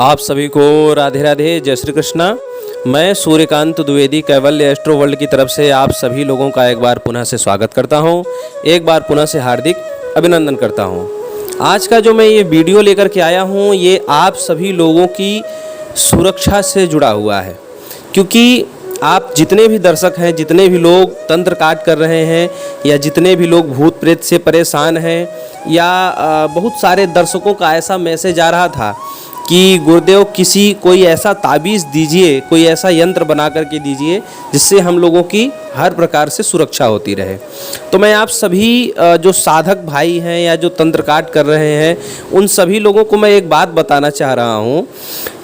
आप सभी को राधे राधे, जय श्री कृष्णा। मैं सूर्यकांत द्विवेदी कैवल्य एस्ट्रो वर्ल्ड की तरफ से आप सभी लोगों का एक बार पुनः से स्वागत करता हूं, एक बार पुनः से हार्दिक अभिनंदन करता हूं। आज का जो मैं ये वीडियो लेकर के आया हूं, ये आप सभी लोगों की सुरक्षा से जुड़ा हुआ है, क्योंकि आप जितने भी दर्शक हैं, जितने भी लोग तंत्र काट कर रहे हैं, या जितने भी लोग भूत प्रेत से परेशान हैं, या बहुत सारे दर्शकों का ऐसा मैसेज आ रहा था कि गुरुदेव कोई ऐसा ताबीज़ दीजिए, कोई ऐसा यंत्र बना करके दीजिए जिससे हम लोगों की हर प्रकार से सुरक्षा होती रहे। तो मैं आप सभी जो साधक भाई हैं या जो तंत्र काट कर रहे हैं, उन सभी लोगों को मैं एक बात बताना चाह रहा हूँ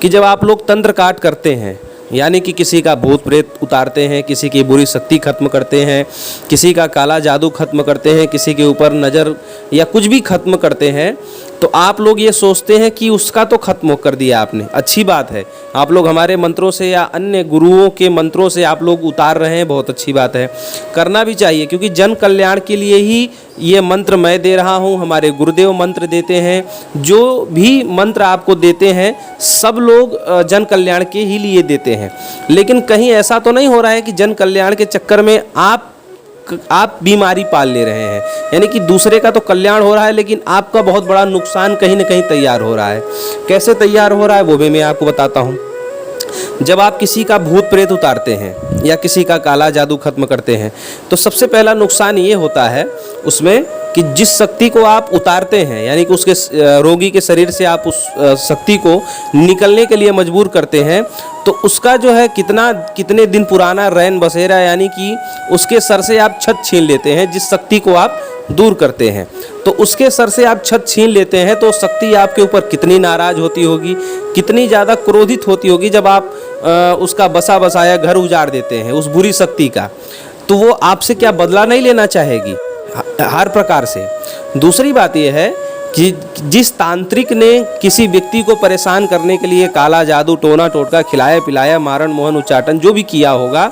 कि जब आप लोग तंत्र काट करते हैं, यानी कि किसी का भूत प्रेत उतारते हैं, किसी की बुरी शक्ति खत्म करते हैं, किसी का काला जादू खत्म करते हैं, किसी के ऊपर नज़र या कुछ भी खत्म करते हैं, तो आप लोग ये सोचते हैं कि उसका तो खत्म कर दिया आपने, अच्छी बात है। आप लोग हमारे मंत्रों से या अन्य गुरुओं के मंत्रों से आप लोग उतार रहे हैं, बहुत अच्छी बात है, करना भी चाहिए, क्योंकि जन कल्याण के लिए ही ये मंत्र मैं दे रहा हूँ। हमारे गुरुदेव मंत्र देते हैं, जो भी मंत्र आपको देते हैं सब लोग जन कल्याण के ही लिए देते हैं। लेकिन कहीं ऐसा तो नहीं हो रहा है कि जन कल्याण के चक्कर में आप बीमारी पाल ले रहे हैं, यानी कि दूसरे का तो कल्याण हो रहा है लेकिन आपका बहुत बड़ा नुकसान कहीं ना कहीं तैयार हो रहा है। कैसे तैयार हो रहा है वो भी मैं आपको बताता हूँ। जब आप किसी का भूत प्रेत उतारते हैं या किसी का काला जादू खत्म करते हैं, तो सबसे पहला नुकसान ये होता है उसमें कि जिस शक्ति को आप उतारते हैं, यानी कि उसके रोगी के शरीर से आप उस शक्ति को निकलने के लिए मजबूर करते हैं, तो उसका जो है कितने दिन पुराना रैन बसेरा, यानी कि उसके सर से आप छत छीन लेते हैं। जिस शक्ति को आप दूर करते हैं तो उसके सर से आप छत छीन लेते हैं, तो शक्ति आपके ऊपर कितनी नाराज होती होगी, कितनी ज़्यादा क्रोधित होती होगी जब आप उसका बसा बसाया घर उजाड़ देते हैं उस बुरी शक्ति का। तो वो आपसे क्या बदला नहीं लेना चाहेगी हर प्रकार से। दूसरी बात यह है कि जिस तांत्रिक ने किसी व्यक्ति को परेशान करने के लिए काला जादू, टोना टोटका, खिलाया पिलाया, मारण मोहन उच्चाटन जो भी किया होगा,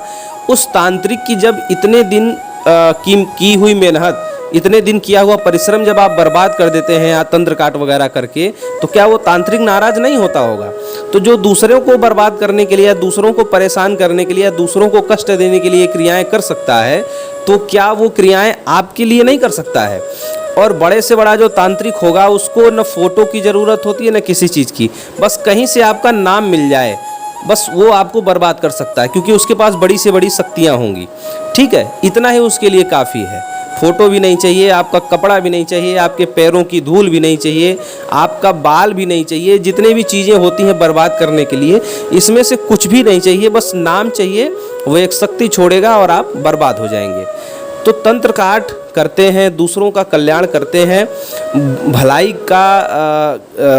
उस तांत्रिक की जब इतने दिन की हुई मेहनत, इतने दिन किया हुआ परिश्रम जब आप बर्बाद कर देते हैं या तंत्र काट वगैरह करके, तो क्या वो तांत्रिक नाराज नहीं होता होगा? तो जो दूसरों को बर्बाद करने के लिए या दूसरों को परेशान करने के लिए या दूसरों को कष्ट देने के लिए क्रियाएं कर सकता है, तो क्या वो क्रियाएं आपके लिए नहीं कर सकता है? और बड़े से बड़ा जो तांत्रिक होगा उसको न फोटो की ज़रूरत होती है न किसी चीज़ की, बस कहीं से आपका नाम मिल जाए, बस वो आपको बर्बाद कर सकता है, क्योंकि उसके पास बड़ी से बड़ी शक्तियाँ होंगी। ठीक है, इतना ही उसके लिए काफ़ी है। फोटो भी नहीं चाहिए, आपका कपड़ा भी नहीं चाहिए, आपके पैरों की धूल भी नहीं चाहिए, आपका बाल भी नहीं चाहिए, जितने भी चीज़ें होती हैं बर्बाद करने के लिए, इसमें से कुछ भी नहीं चाहिए, बस नाम चाहिए। वो एक शक्ति छोड़ेगा और आप बर्बाद हो जाएंगे। तो तंत्र काट करते हैं, दूसरों का कल्याण करते हैं,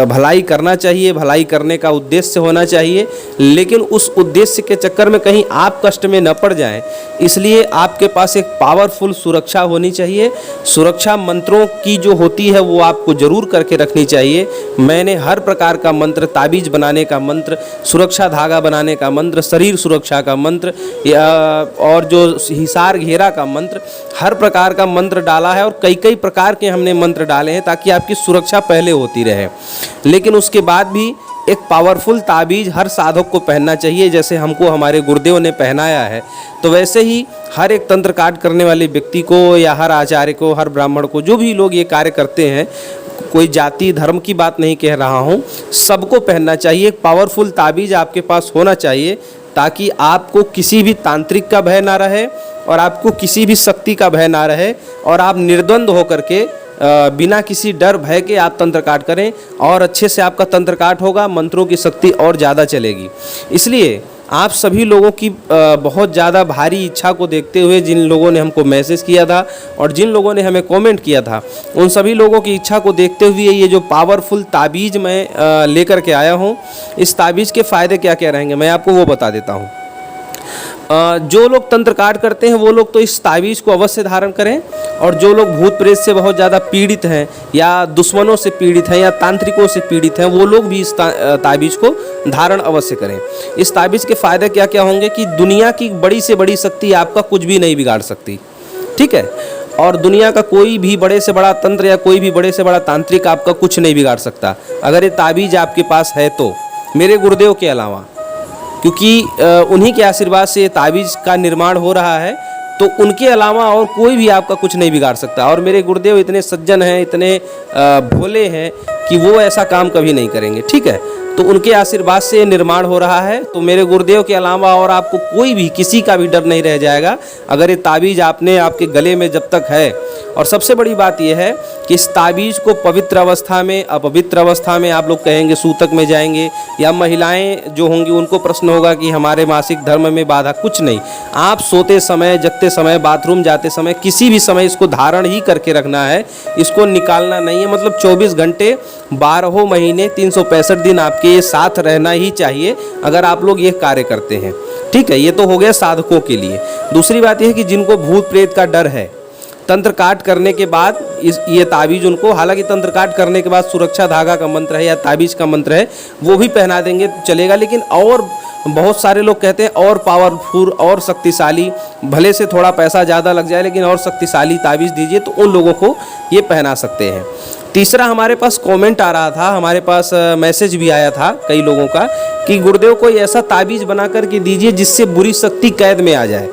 भलाई करना चाहिए, भलाई करने का उद्देश्य होना चाहिए, लेकिन उस उद्देश्य के चक्कर में कहीं आप कष्ट में न पड़ जाएं, इसलिए आपके पास एक पावरफुल सुरक्षा होनी चाहिए। सुरक्षा मंत्रों की जो होती है वो आपको ज़रूर करके रखनी चाहिए। मैंने हर प्रकार का मंत्र, ताबीज़ बनाने का मंत्र, सुरक्षा धागा बनाने का मंत्र, शरीर सुरक्षा का मंत्र और जो हिसार घेरा का मंत्र, हर प्रकार का मंत्र डाला है, और कई प्रकार के हमने मंत्र डाले हैं ताकि आपकी सुरक्षा पहले होती रहे। लेकिन उसके बाद भी एक पावरफुल ताबीज़ हर साधक को पहनना चाहिए, जैसे हमको हमारे गुरुदेव ने पहनाया है। तो वैसे ही हर एक तंत्र काट करने वाले व्यक्ति को या हर आचार्य को, हर ब्राह्मण को, जो भी लोग ये कार्य करते हैं, कोई जाति धर्म की बात नहीं कह रहा हूँ, सबको पहनना चाहिए। एक पावरफुल ताबीज़ आपके पास होना चाहिए ताकि आपको किसी भी तांत्रिक का भय ना रहे और आपको किसी भी शक्ति का भय ना रहे, और आप निर्द्वंद होकर के बिना किसी डर भय के आप तंत्र काट करें, और अच्छे से आपका तंत्र काट होगा, मंत्रों की शक्ति और ज़्यादा चलेगी। इसलिए आप सभी लोगों की बहुत ज़्यादा भारी इच्छा को देखते हुए, जिन लोगों ने हमको मैसेज किया था और जिन लोगों ने हमें कमेंट किया था, उन सभी लोगों की इच्छा को देखते हुए ये जो पावरफुल ताबीज़ मैं लेकर के आया हूँ, इस ताबीज़ के फ़ायदे क्या क्या रहेंगे मैं आपको वो बता देता हूँ। जो लोग तंत्र काट करते हैं वो लोग तो इस ताबीज़ को अवश्य धारण करें, और जो लोग भूत प्रेत से बहुत ज़्यादा पीड़ित हैं या दुश्मनों से पीड़ित हैं या तांत्रिकों से पीड़ित हैं, वो लोग भी इस ताबीज़ को धारण अवश्य करें। इस ताबीज़ के फ़ायदे क्या क्या होंगे कि दुनिया की बड़ी से बड़ी शक्ति आपका कुछ भी नहीं बिगाड़ सकती। ठीक है, और दुनिया का कोई भी बड़े से बड़ा तंत्र या कोई भी बड़े से बड़ा तांत्रिक आपका कुछ नहीं बिगाड़ सकता, अगर ये ताबीज़ आपके पास है तो। मेरे गुरुदेव के अलावा, क्योंकि उन्हीं के आशीर्वाद से ये ताबीज़ का निर्माण हो रहा है, तो उनके अलावा और कोई भी आपका कुछ नहीं बिगाड़ सकता। और मेरे गुरुदेव इतने सज्जन हैं, इतने भोले हैं कि वो ऐसा काम कभी नहीं करेंगे, ठीक है। तो उनके आशीर्वाद से निर्माण हो रहा है, तो मेरे गुरुदेव के अलावा और आपको कोई भी किसी का भी डर नहीं रह जाएगा अगर ये ताबीज़ आपने आपके गले में जब तक है। और सबसे बड़ी बात यह है कि इस ताबीज़ को पवित्र अवस्था में, अपवित्र अवस्था में आप लोग कहेंगे सूतक में जाएंगे, या महिलाएं जो होंगी उनको प्रश्न होगा कि हमारे मासिक धर्म में बाधा, कुछ नहीं। आप सोते समय, जगते समय, बाथरूम जाते समय, किसी भी समय इसको धारण ही करके रखना है, इसको निकालना नहीं है। मतलब 24 घंटे 12 महीने 365 दिन आपके साथ रहना ही चाहिए अगर आप लोग ये कार्य करते हैं, ठीक है। ये तो हो गया साधकों के लिए। दूसरी बात यह है कि जिनको भूत प्रेत का डर है, तंत्र काट करने के बाद ये ताबीज़ उनको, हालांकि तंत्र काट करने के बाद सुरक्षा धागा का मंत्र है या ताबीज़ का मंत्र है वो भी पहना देंगे तो चलेगा। लेकिन और बहुत सारे लोग कहते हैं और पावरफुल और शक्तिशाली, भले से थोड़ा पैसा ज़्यादा लग जाए लेकिन और शक्तिशाली ताबीज़ दीजिए, तो उन लोगों को ये पहना सकते हैं। तीसरा, हमारे पास कमेंट आ रहा था, हमारे पास मैसेज भी आया था कई लोगों का कि गुरुदेव कोई ऐसा ताबीज़ बना करके दीजिए जिससे बुरी शक्ति कैद में आ जाए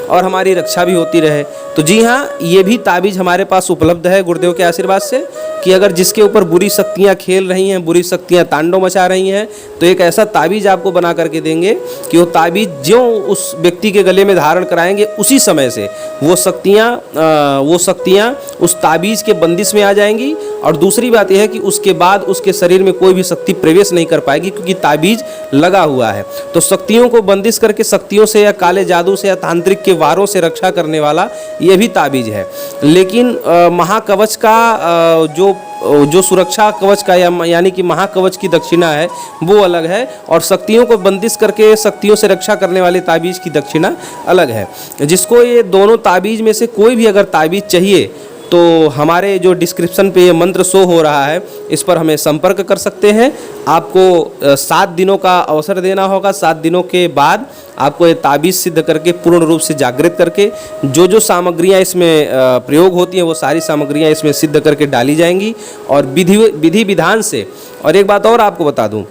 और हमारी रक्षा भी होती रहे। तो जी हाँ, ये भी ताबीज़ हमारे पास उपलब्ध है गुरुदेव के आशीर्वाद से कि अगर जिसके ऊपर बुरी शक्तियाँ खेल रही हैं, बुरी शक्तियाँ तांडव मचा रही हैं, तो एक ऐसा ताबीज़ आपको बना करके देंगे कि वो ताबीज़ जो उस व्यक्ति के गले में धारण कराएंगे उसी समय से वो शक्तियाँ उस ताबीज़ के बंदिश में आ जाएंगी। और दूसरी बात यह है कि उसके बाद उसके शरीर में कोई भी शक्ति प्रवेश नहीं कर पाएगी क्योंकि ताबीज़ लगा हुआ है। तो शक्तियों को बंदिश करके, शक्तियों से या काले जादू से या तांत्रिक के वारों से रक्षा करने वाला ये भी ताबीज़ है। लेकिन महाकवच का जो सुरक्षा कवच का यानी कि महाकवच की दक्षिणा है वो अलग है, और शक्तियों को बंदिश करके शक्तियों से रक्षा करने वाले ताबीज़ की दक्षिणा अलग है। जिसको ये दोनों ताबीज़ में से कोई भी अगर ताबीज़ चाहिए तो हमारे जो डिस्क्रिप्शन पे ये मंत्र शो हो रहा है इस पर हमें संपर्क कर सकते हैं। आपको 7 दिनों का अवसर देना होगा। 7 दिनों के बाद आपको ये ताबीज़ सिद्ध करके, पूर्ण रूप से जागृत करके, जो सामग्रियां इसमें प्रयोग होती हैं वो सारी सामग्रियां इसमें सिद्ध करके डाली जाएंगी और विधि विधान से। और एक बात और आपको बता दूं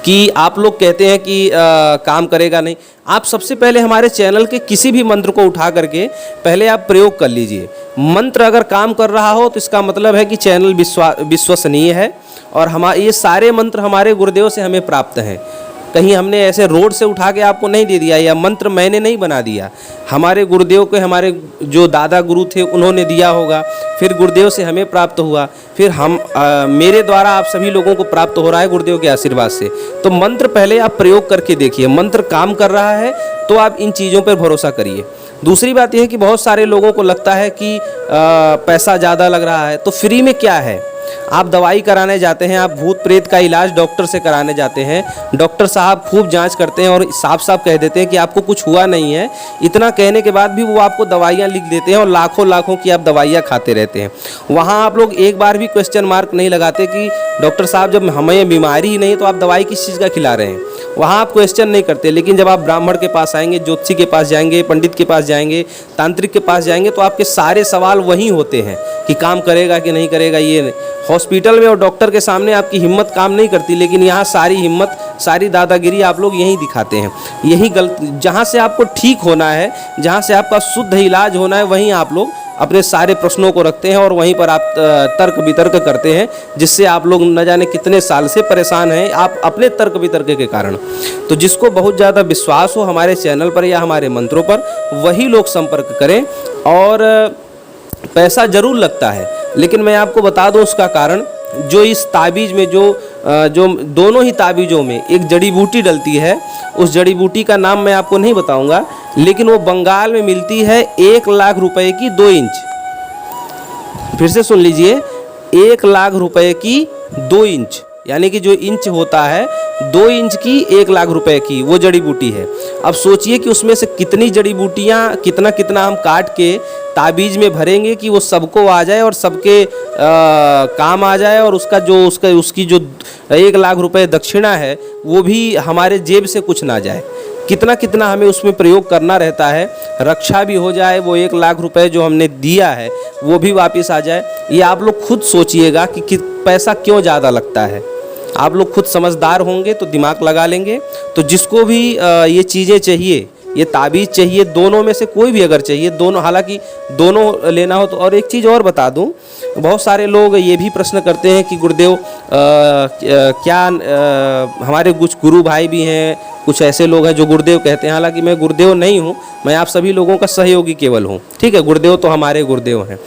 कि आप लोग कहते हैं कि काम करेगा नहीं। आप सबसे पहले हमारे चैनल के किसी भी मंत्र को उठा करके पहले आप प्रयोग कर लीजिए। मंत्र अगर काम कर रहा हो तो इसका मतलब है कि चैनल विश्वसनीय है और ये सारे मंत्र हमारे गुरुदेव से हमें प्राप्त हैं। कहीं हमने ऐसे रोड से उठा के आपको नहीं दे दिया, या मंत्र मैंने नहीं बना दिया। हमारे गुरुदेव के, हमारे जो दादा गुरु थे उन्होंने दिया होगा, फिर गुरुदेव से हमें प्राप्त हुआ, फिर मेरे द्वारा आप सभी लोगों को प्राप्त हो रहा है गुरुदेव के आशीर्वाद से। तो मंत्र पहले आप प्रयोग करके देखिए, मंत्र काम कर रहा है तो आप इन चीज़ों पर भरोसा करिए। दूसरी बात यह है कि बहुत सारे लोगों को लगता है कि पैसा ज़्यादा लग रहा है, तो फ्री में क्या है। आप दवाई कराने जाते हैं, आप भूत प्रेत का इलाज डॉक्टर से कराने जाते हैं, डॉक्टर साहब खूब जांच करते हैं और साफ साफ कह देते हैं कि आपको कुछ हुआ नहीं है। इतना कहने के बाद भी वो आपको दवाइयाँ लिख देते हैं और लाखों लाखों की आप दवाइयाँ खाते रहते हैं। वहाँ आप लोग एक बार भी क्वेश्चन मार्क नहीं लगाते कि डॉक्टर साहब जब हमें बीमारी ही नहीं तो आप दवाई किस चीज़ का खिला रहे हैं। वहाँ आप क्वेश्चन नहीं करते। लेकिन जब आप ब्राह्मण के पास आएंगे, ज्योतिषी के पास जाएंगे, पंडित के पास जाएंगे, तांत्रिक के पास जाएंगे, तो आपके सारे सवाल वहीं होते हैं कि काम करेगा कि नहीं करेगा। ये हॉस्पिटल में और डॉक्टर के सामने आपकी हिम्मत काम नहीं करती, लेकिन यहाँ सारी हिम्मत, सारी दादागिरी आप लोग यहीं दिखाते हैं। यही जहाँ से आपको ठीक होना है, जहाँ से आपका शुद्ध इलाज होना है, वहीं आप लोग अपने सारे प्रश्नों को रखते हैं और वहीं पर आप तर्क वितर्क करते हैं, जिससे आप लोग न जाने कितने साल से परेशान हैं आप अपने तर्क वितर्क के कारण। तो जिसको बहुत ज़्यादा विश्वास हो हमारे चैनल पर या हमारे मंत्रों पर, वही लोग संपर्क करें। और पैसा ज़रूर लगता है, लेकिन मैं आपको बता दूं उसका कारण। जो इस ताबीज़ में जो दोनों ही ताबीज़ों में एक जड़ी बूटी डलती है, उस जड़ी बूटी का नाम मैं आपको नहीं बताऊंगा, लेकिन वो बंगाल में मिलती है 1 लाख रुपए की 2 इंच। फिर से सुन लीजिए, 1 लाख रुपए की 2 इंच, यानी कि जो इंच होता है 2 इंच की 1 लाख रुपए की वो जड़ी बूटी है। अब सोचिए कि उसमें से कितनी जड़ी बूटियाँ, कितना कितना हम काट के ताबीज़ में भरेंगे कि वो सबको आ जाए और सबके काम आ जाए, और उसकी जो 1 लाख रुपए दक्षिणा है वो भी हमारे जेब से कुछ ना जाए। कितना कितना हमें उसमें प्रयोग करना रहता है, रक्षा भी हो जाए, वो 1 लाख रुपए जो हमने दिया है वो भी वापस आ जाए। ये आप लोग खुद सोचिएगा कि पैसा क्यों ज़्यादा लगता है। आप लोग खुद समझदार होंगे तो दिमाग लगा लेंगे। तो जिसको भी ये चीज़ें चाहिए, ये ताबीज़ चाहिए, दोनों में से कोई भी अगर चाहिए, दोनों, हालांकि दोनों लेना हो तो। और एक चीज़ और बता दूं, बहुत सारे लोग ये भी प्रश्न करते हैं कि गुरुदेव क्या हमारे कुछ गुरु भाई भी हैं, कुछ ऐसे लोग हैं जो गुरुदेव कहते हैं। हालांकि मैं गुरुदेव नहीं हूँ, मैं आप सभी लोगों का सहयोगी केवल हूँ, ठीक है। गुरुदेव तो हमारे गुरुदेव हैं।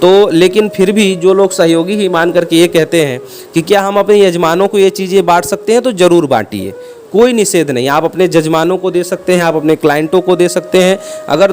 तो लेकिन फिर भी जो लोग सहयोगी ही मान करके ये कहते हैं कि क्या हम अपने यजमानों को ये चीज़ें बांट सकते हैं, तो ज़रूर बांटिए, कोई निषेध नहीं। आप अपने जजमानों को दे सकते हैं, आप अपने क्लाइंटों को दे सकते हैं। अगर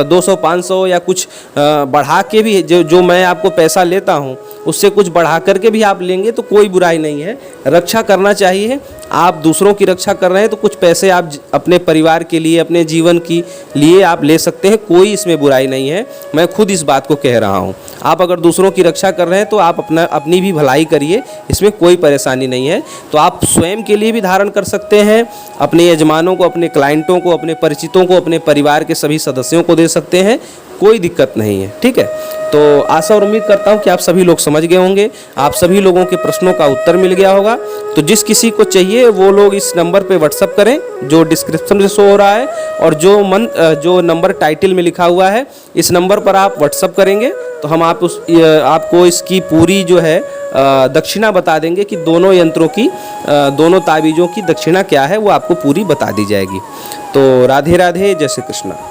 200-500 या कुछ बढ़ा के भी, जो मैं आपको पैसा लेता हूँ उससे कुछ बढ़ा करके भी आप लेंगे तो कोई बुराई नहीं है। रक्षा करना चाहिए। आप दूसरों की रक्षा कर रहे हैं तो कुछ पैसे आप अपने परिवार के लिए, अपने जीवन के लिए आप ले सकते हैं, कोई इसमें बुराई नहीं है। मैं खुद इस बात को कह रहा हूँ। आप अगर दूसरों की रक्षा कर रहे हैं तो आप अपनी भी भलाई करिए, इसमें कोई परेशानी नहीं है। तो आप स्वयं के लिए भी धारण कर सकते हैं, अपने यजमानों को, अपने क्लाइंटों को, अपने परिचितों को, अपने परिवार के सभी सदस्यों को दे सकते हैं, कोई दिक्कत नहीं है, ठीक है। तो आशा और उम्मीद करता हूँ कि आप सभी लोग समझ गए होंगे, आप सभी लोगों के प्रश्नों का उत्तर मिल गया होगा। तो जिस किसी को चाहिए वो लोग इस नंबर पे व्हाट्सअप करें जो डिस्क्रिप्शन में शो हो रहा है, और जो नंबर टाइटल में लिखा हुआ है, इस नंबर पर आप व्हाट्सअप करेंगे तो हम आपको इसकी पूरी जो है दक्षिणा बता देंगे कि दोनों यंत्रों की, दोनों ताबीज़ों की दक्षिणा क्या है, वो आपको पूरी बता दी जाएगी। तो राधे राधे, जय श्री कृष्ण।